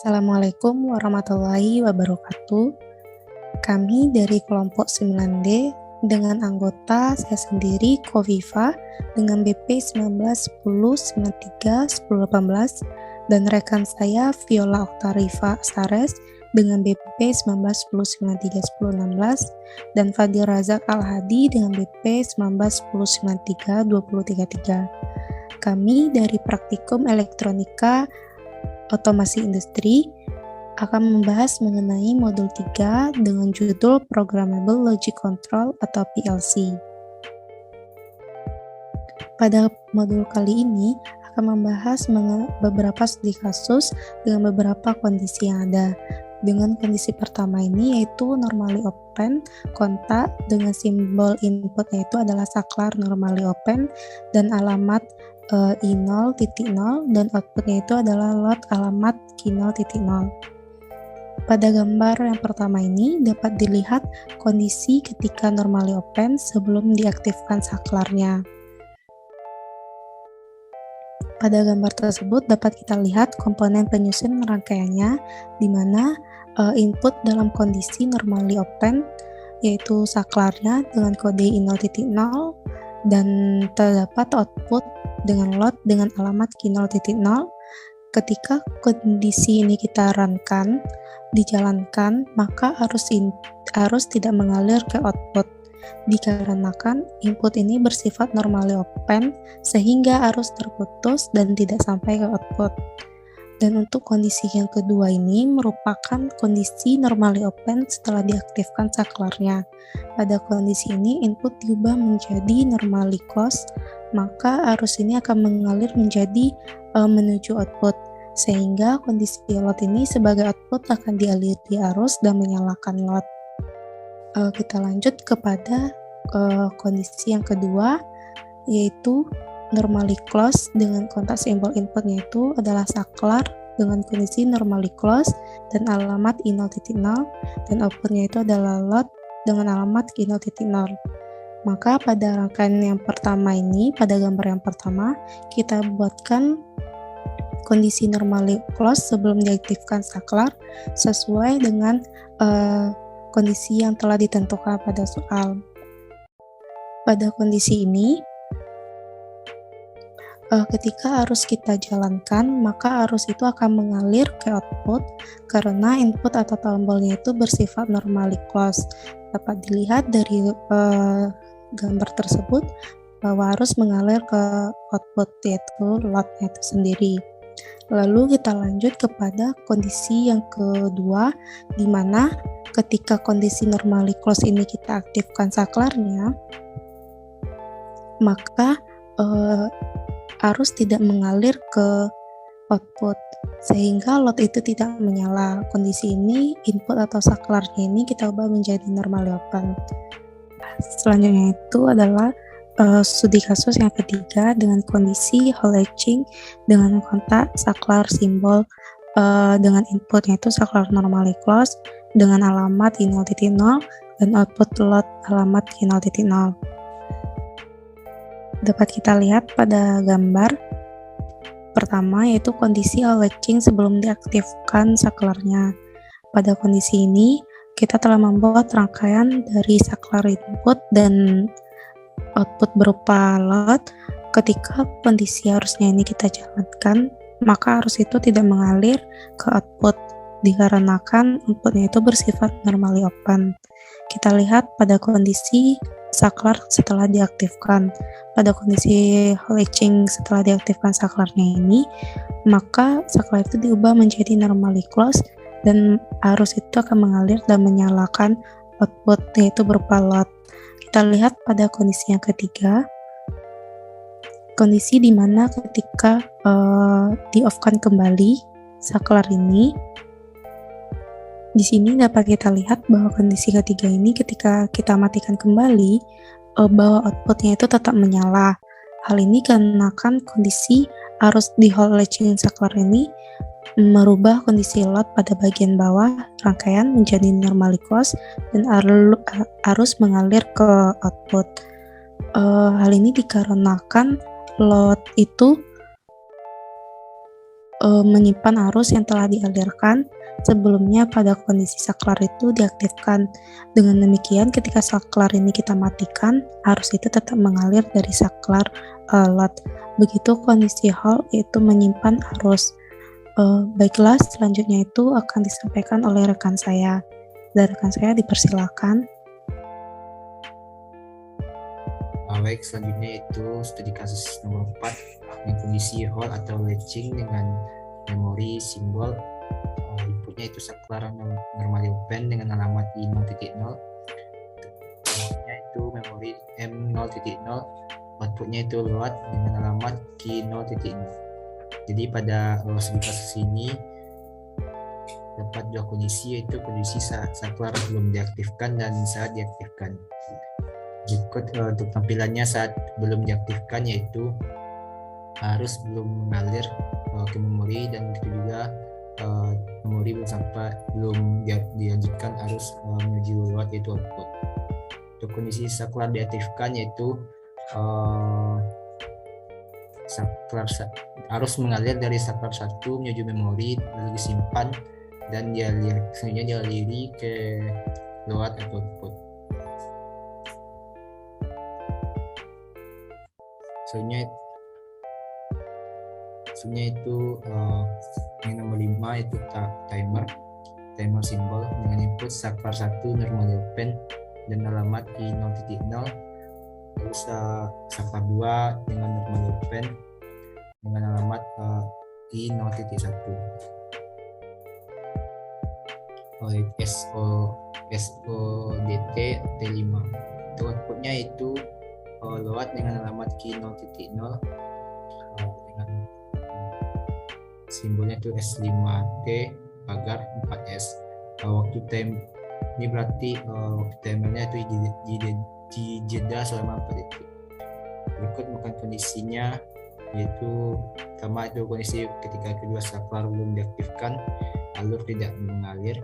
Assalamualaikum warahmatullahi wabarakatuh. Kami dari kelompok 9D dengan anggota saya sendiri Kofifa dengan BP 1910931018 dan rekan saya Viola Oktarifa Sares dengan BP 1910931016 dan Fadil Razak Al-Hadi dengan BP 1910932033. Kami dari Praktikum Elektronika Otomasi Industri akan membahas mengenai modul 3 dengan judul Programmable Logic Control atau PLC. Pada modul kali ini akan membahas beberapa studi kasus dengan beberapa kondisi yang ada. Dengan kondisi pertama ini yaitu normally open kontak dengan simbol inputnya itu adalah saklar normally open dan alamat I0.0 dan outputnya itu adalah load alamat Q0.0. Pada gambar yang pertama ini dapat dilihat kondisi ketika normally open sebelum diaktifkan saklarnya. Pada gambar tersebut dapat kita lihat komponen penyusun rangkaiannya di mana input dalam kondisi normally open yaitu saklarnya dengan kode I0.0 dan terdapat output dengan load dengan alamat Q0.0. Ketika kondisi ini kita runkan, dijalankan, maka arus tidak mengalir ke output dikarenakan input ini bersifat normally open sehingga arus terputus dan tidak sampai ke output. Dan untuk kondisi yang kedua ini merupakan kondisi normally open setelah diaktifkan saklarnya. Pada kondisi ini input diubah menjadi normally closed, maka arus ini akan mengalir menjadi menuju output, sehingga kondisi load ini sebagai output akan dialiri arus dan menyalakan load. Kita lanjut kepada kondisi yang kedua, yaitu normally closed dengan kontak simbol inputnya itu adalah saklar dengan kondisi normally closed dan alamat I0.0 dan outputnya itu adalah load dengan alamat Q0.0. Maka pada rangkaian yang pertama ini, pada gambar yang pertama, kita buatkan kondisi normally closed sebelum diaktifkan saklar sesuai dengan kondisi yang telah ditentukan pada soal. Pada kondisi ini, ketika arus kita jalankan, maka arus itu akan mengalir ke output karena input atau tombolnya itu bersifat normally closed. Dapat dilihat dari gambar tersebut bahwa arus mengalir ke output yaitu loadnya itu sendiri. Lalu kita lanjut kepada kondisi yang kedua, di mana ketika kondisi normally closed ini kita aktifkan saklarnya, maka arus tidak mengalir ke output sehingga load itu tidak menyala. Kondisi ini input atau saklarnya ini kita ubah menjadi normally open. Selanjutnya itu adalah studi kasus yang ketiga dengan kondisi hole latching dengan kontak saklar simbol dengan inputnya itu saklar normally closed dengan alamat I0.0 dan output load alamat Q0.0. Dapat kita lihat pada gambar pertama yaitu kondisi hole latching sebelum diaktifkan saklarnya. Pada kondisi ini kita telah membuat rangkaian dari saklar input dan output berupa load. Ketika kondisi arusnya ini kita jalankan, maka arus itu tidak mengalir ke output dikarenakan inputnya itu bersifat normally open. Kita lihat pada kondisi saklar setelah diaktifkan. Pada kondisi hole latching setelah diaktifkan saklarnya ini, maka saklar itu diubah menjadi normally closed dan arus itu akan mengalir dan menyalakan output yaitu berupa load. Kita lihat pada kondisi yang ketiga, kondisi di mana ketika di-off-kan kembali saklar ini. Di sini dapat kita lihat bahwa kondisi ketiga ini ketika kita matikan kembali, bahwa outputnya itu tetap menyala. Hal ini karena kondisi arus di hole latching saklar ini merubah kondisi load pada bagian bawah rangkaian menjadi normally closed dan arus mengalir ke output. Hal ini dikarenakan load itu menyimpan arus yang telah dialirkan sebelumnya pada kondisi saklar itu diaktifkan. Dengan demikian, ketika saklar ini kita matikan, arus itu tetap mengalir dari saklar lot. Begitu kondisi Hall itu menyimpan arus. Baiklah, selanjutnya itu akan disampaikan oleh rekan saya. Dan rekan saya dipersilakan. Baik, selanjutnya itu studi kasus nomor 4 dengan kondisi Hall atau latching dengan memori simbol inputnya itu saklar normally open dengan alamat I0.0, outputnya itu memori M0.0, outputnya itu load dengan alamat Q0.0. Jadi pada studi kasus ini dapat dua kondisi, yaitu kondisi saat saklar belum diaktifkan dan saat diaktifkan. Berikut untuk tampilannya saat belum diaktifkan, yaitu arus belum mengalir ke memori, dan begitu juga memori belum dilanjutkan arus menuju load, yaitu output. Untuk kondisi saklar diaktifkan, yaitu arus mengalir dari saklar 1 menuju memori lalu disimpan dan selanjutnya dialiri ke load atau output. Selanjutnya itu yang nomor 5 itu timer simbol dengan input saklar 1 normally open dan alamat I0.0, terus saklar 2 dengan normally open dengan alamat I0.1. SODT T5. Untuk outputnya itu load dengan alamat Q0.0 dengan simbolnya itu S5T pagar 4S. Waktu time ini berarti timernya itu dijeda selama 4 detik. Berikut bukan kondisinya, yaitu pertama itu kondisi ketika kedua saklar belum diaktifkan, arus tidak mengalir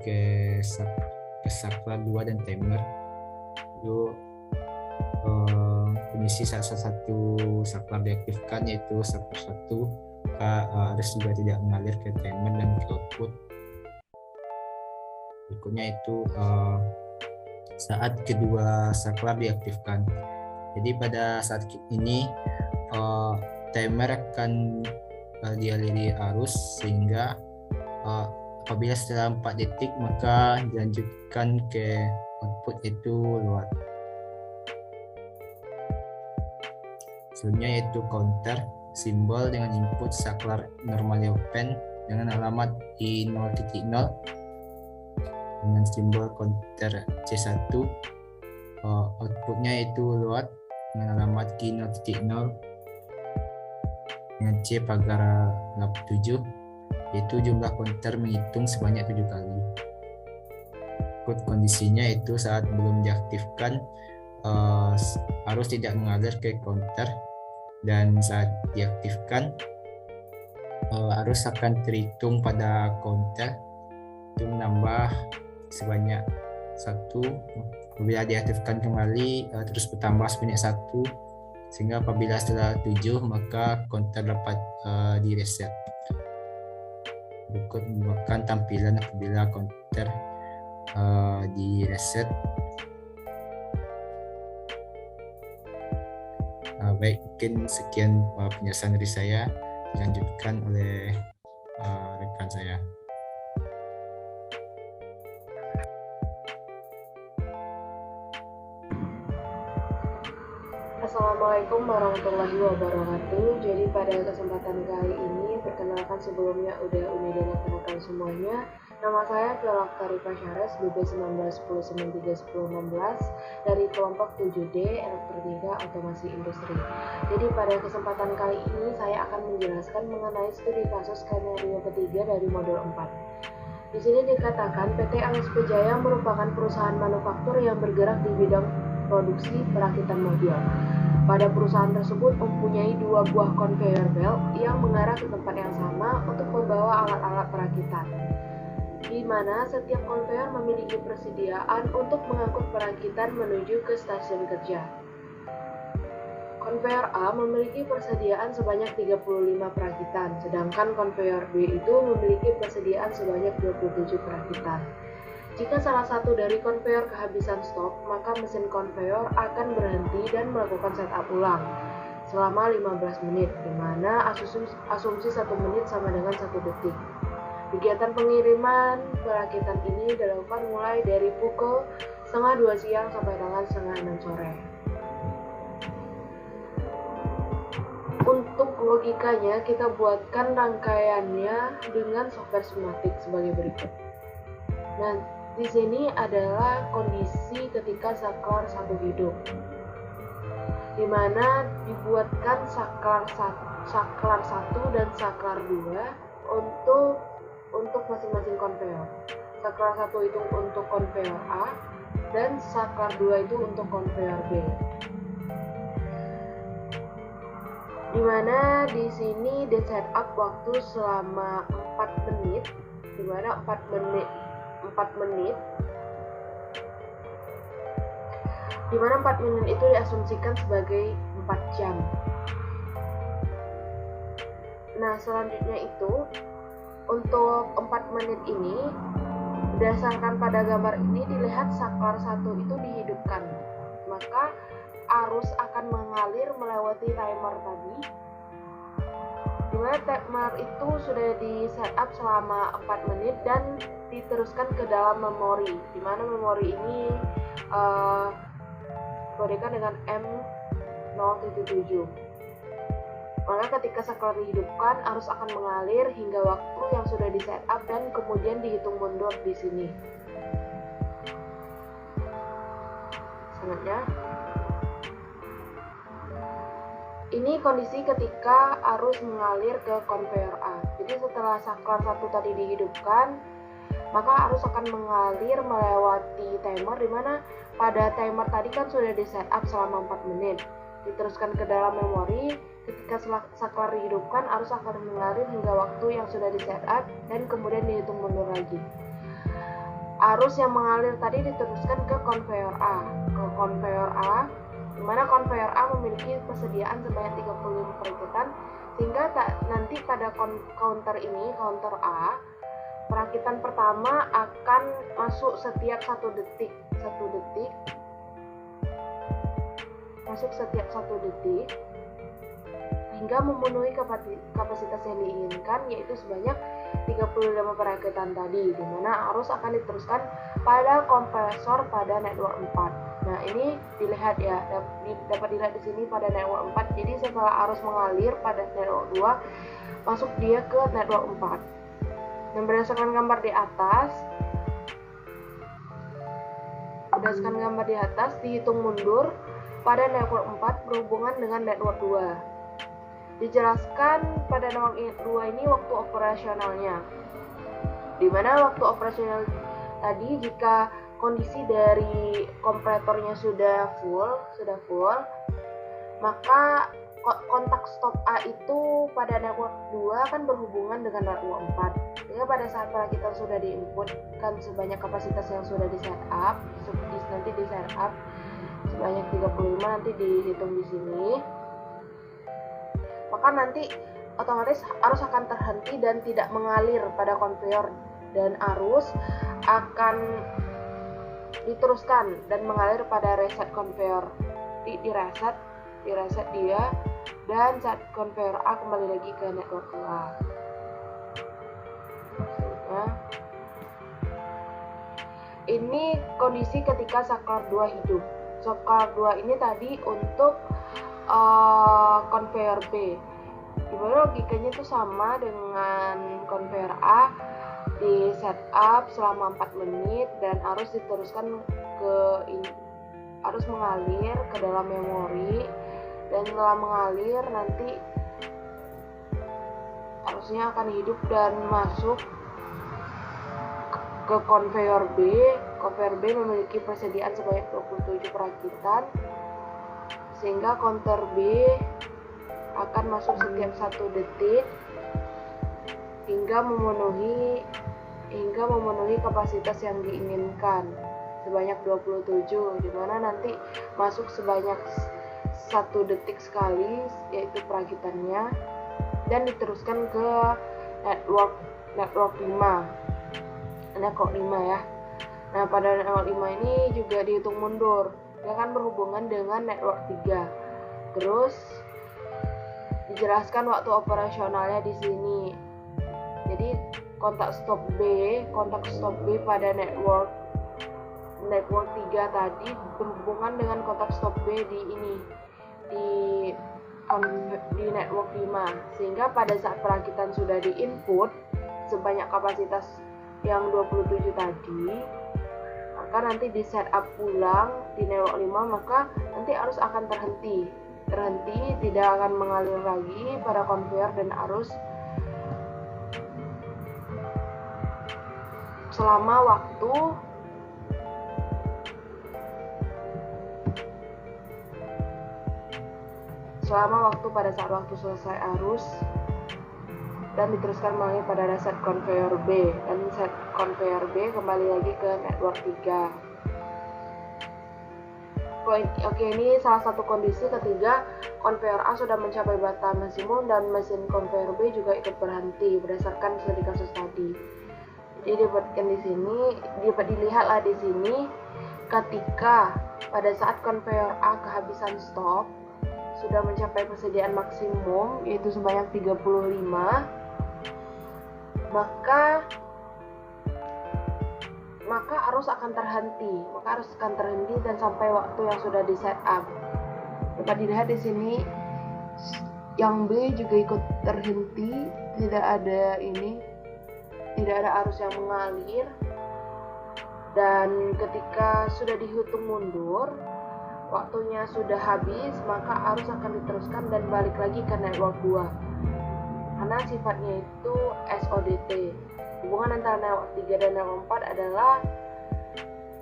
ke saklar 2 dan timer. Itu kondisi saat satu saklar diaktifkan, yaitu saklar 1, arus juga tidak mengalir ke timer dan ke output. Berikutnya itu saat kedua saklar diaktifkan. Jadi pada saat ini timer akan dialiri arus, sehingga apabila setelah 4 detik maka dilanjutkan ke output itu load. Selanjutnya yaitu counter simbol dengan input saklar normally open dengan alamat I0.0 dengan simbol counter C1, outputnya yaitu load dengan alamat Q0.0 dengan C pagar 7, yaitu jumlah counter menghitung sebanyak 7 kali. Kondisinya itu saat belum diaktifkan, arus tidak mengalir ke counter, dan saat diaktifkan arus akan terhitung pada counter itu menambah sebanyak 1. Apabila diaktifkan kembali terus bertambah sebanyak 1, sehingga apabila setelah 7 maka counter dapat di-reset. Berikut merupakan tampilan apabila counter di-reset. Baik, mungkin sekian penjelasan dari saya, dilanjutkan oleh rekan saya. Assalamualaikum warahmatullahi wabarakatuh. Jadi pada kesempatan kali ini, perkenalkan sebelumnya udah dan rekan-rekan semuanya. Nama saya Viola Karifah Syares, BB 1910931016 dari kelompok 7D Elektronika Otomasi Industri. Jadi pada kesempatan kali ini saya akan menjelaskan mengenai studi kasus skenario ketiga dari modul 4. Di sini dikatakan PT LSP Jaya merupakan perusahaan manufaktur yang bergerak di bidang produksi perakitan mobil. Pada perusahaan tersebut mempunyai 2 buah conveyor belt yang mengarah ke tempat yang sama untuk membawa alat-alat perakitan, di mana setiap conveyor memiliki persediaan untuk mengangkut perakitan menuju ke stasiun kerja. Konveyor A memiliki persediaan sebanyak 35 perakitan, sedangkan konveyor B itu memiliki persediaan sebanyak 27 perakitan. Jika salah satu dari konveyor kehabisan stok, maka mesin konveyor akan berhenti dan melakukan setup ulang selama 15 menit, di mana asumsi 1 menit sama dengan 1 detik. Kegiatan pengiriman perakitan ini dilakukan mulai dari pukul 1:30 siang sampai dengan 5:30 sore. Untuk logikanya, kita buatkan rangkaiannya dengan software SMATIC sebagai berikut. Nah, di sini adalah kondisi ketika saklar 1 hidup, di mana dibuatkan saklar 1 dan saklar 2 untuk masing-masing konveyor. Saklar 1 itu untuk konveyor A dan saklar 2 itu untuk konveyor B. Dimana di sini di setup waktu selama 4 menit, dimana 4 menit itu diasumsikan sebagai 4 jam. Nah, selanjutnya itu untuk 4 menit ini, berdasarkan pada gambar ini dilihat saklar 1 itu dihidupkan, maka arus akan mengalir melewati timer tadi, dimana timer itu sudah di setup selama 4 menit dan diteruskan ke dalam memori, dimana memori ini dikodekan dengan M0.7. Maka ketika saklar dihidupkan, arus akan mengalir hingga waktu yang sudah di setup dan kemudian dihitung mundur di sini. Selanjutnya, ini kondisi ketika arus mengalir ke konveyor A. Jadi setelah saklar 1 tadi dihidupkan, maka arus akan mengalir melewati timer, dimana pada timer tadi kan sudah di setup selama 4 menit. Diteruskan ke dalam memori, ketika saklar dihidupkan, arus akan mengalir hingga waktu yang sudah di setup dan kemudian dihitung mundur lagi. Arus yang mengalir tadi diteruskan ke konveyor A. Di mana konveyor A memiliki persediaan sebanyak 35 perakitan, sehingga nanti pada counter A, perakitan pertama akan masuk setiap 1 detik, hingga memenuhi kapasitas yang diinginkan, yaitu sebanyak 35 perakitan tadi, di mana arus akan diteruskan pada kompresor pada network 4. Nah, ini dilihat ya, dapat dilihat di sini pada network 4. Jadi setelah arus mengalir pada network 2, masuk dia ke network 4. Dan berdasarkan gambar di atas, dihitung mundur pada network 4 berhubungan dengan network 2. Dijelaskan pada network 2 ini waktu operasionalnya, di mana waktu operasional tadi jika kondisi dari kompletornya sudah full, maka kontak stop A itu pada network 2 kan berhubungan dengan network 4. Sehingga pada saat perakitan sudah diinputkan sebanyak kapasitas yang sudah di setup, nanti di setup sebanyak 35, nanti dihitung di sini. Maka nanti otomatis arus akan terhenti dan tidak mengalir pada konveyor, dan arus akan diteruskan dan mengalir pada reset konveyor. Di reset dia, dan saat konveyor A kembali lagi ke network 2. Ini kondisi ketika saklar 2 hidup. Saklar 2 ini tadi untuk konveyor B, dimana logikanya itu sama dengan konveyor A, di setup selama 4 menit dan arus diteruskan arus mengalir ke dalam memori, dan setelah mengalir nanti arusnya akan hidup dan masuk ke konveyor B. Konveyor B memiliki persediaan sebanyak 27 perakitan, sehingga counter B akan masuk setiap 1 detik hingga memenuhi kapasitas yang diinginkan sebanyak 27, dimana nanti masuk sebanyak 1 detik sekali, yaitu perakitannya, dan diteruskan ke network 5 ya. Nah, pada network 5 ini juga dihitung mundur, dia kan berhubungan dengan network 3. Terus dijelaskan waktu operasionalnya di sini. Jadi kontak stop B pada network 3 tadi berhubungan dengan kontak stop B di network 5, sehingga pada saat perakitan sudah diinput sebanyak kapasitas yang 27 tadi, maka nanti di setup ulang di network 5, maka nanti arus akan terhenti, tidak akan mengalir lagi pada konveyor, dan arus selama waktu pada saat waktu selesai arus, dan diteruskan melalui pada reset conveyor B, dan set conveyor B kembali lagi ke network 3. Oke, ini salah satu kondisi ketika conveyor A sudah mencapai batas maksimum dan mesin conveyor B juga ikut berhenti berdasarkan studi kasus tadi. Jadi dapat dilihatlah di sini ketika pada saat conveyor A kehabisan stok sudah mencapai persediaan maksimum, yaitu sebanyak 35, maka arus akan terhenti, dan sampai waktu yang sudah di setup. Dapat dilihat di sini yang B juga ikut terhenti, tidak ada arus yang mengalir, dan ketika sudah dihitung mundur, waktunya sudah habis, maka arus akan diteruskan dan balik lagi ke network 2, karena sifatnya itu SODT. Hubungan antara network 3 dan network 4 adalah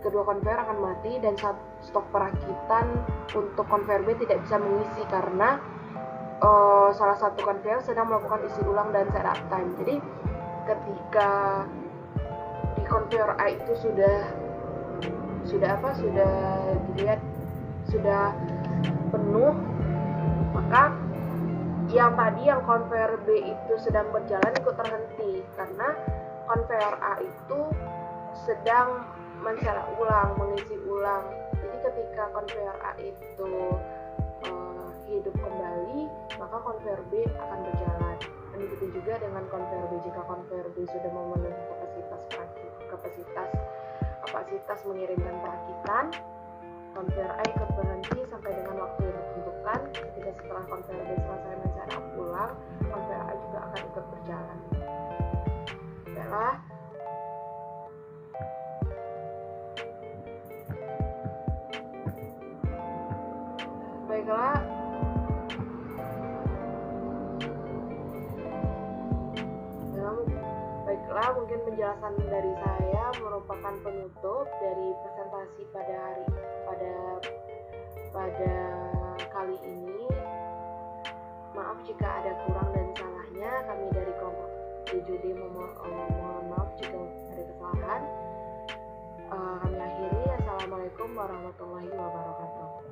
kedua konveyor akan mati dan stok perakitan untuk konveyor B tidak bisa mengisi karena salah satu konveyor sedang melakukan isi ulang dan setup time. Jadi ketika di konveyor A itu sudah dilihat sudah penuh, maka yang konveyor B itu sedang berjalan ikut terhenti karena konveyor A itu sedang mengisi ulang. Jadi ketika konveyor A itu hidup kembali, maka konveyor B akan berjalan. Dan begitu juga dengan konveyor B. Jika konveyor B sudah memenuhi kapasitas mengirimkan perakitan, konveyor A ikut berhenti sampai dengan waktu yang ditentukan. Ketika setelah konveyor B selesai men-setup ulang, konveyor A juga akan ikut berjalan. Baiklah, mungkin penjelasan dari saya merupakan penutup dari presentasi pada kali ini. Maaf jika ada kurang dan salahnya. Kami dari kelompok 7D mohon maaf jika ada kesalahan. Kami akhiri. Assalamualaikum warahmatullahi wabarakatuh.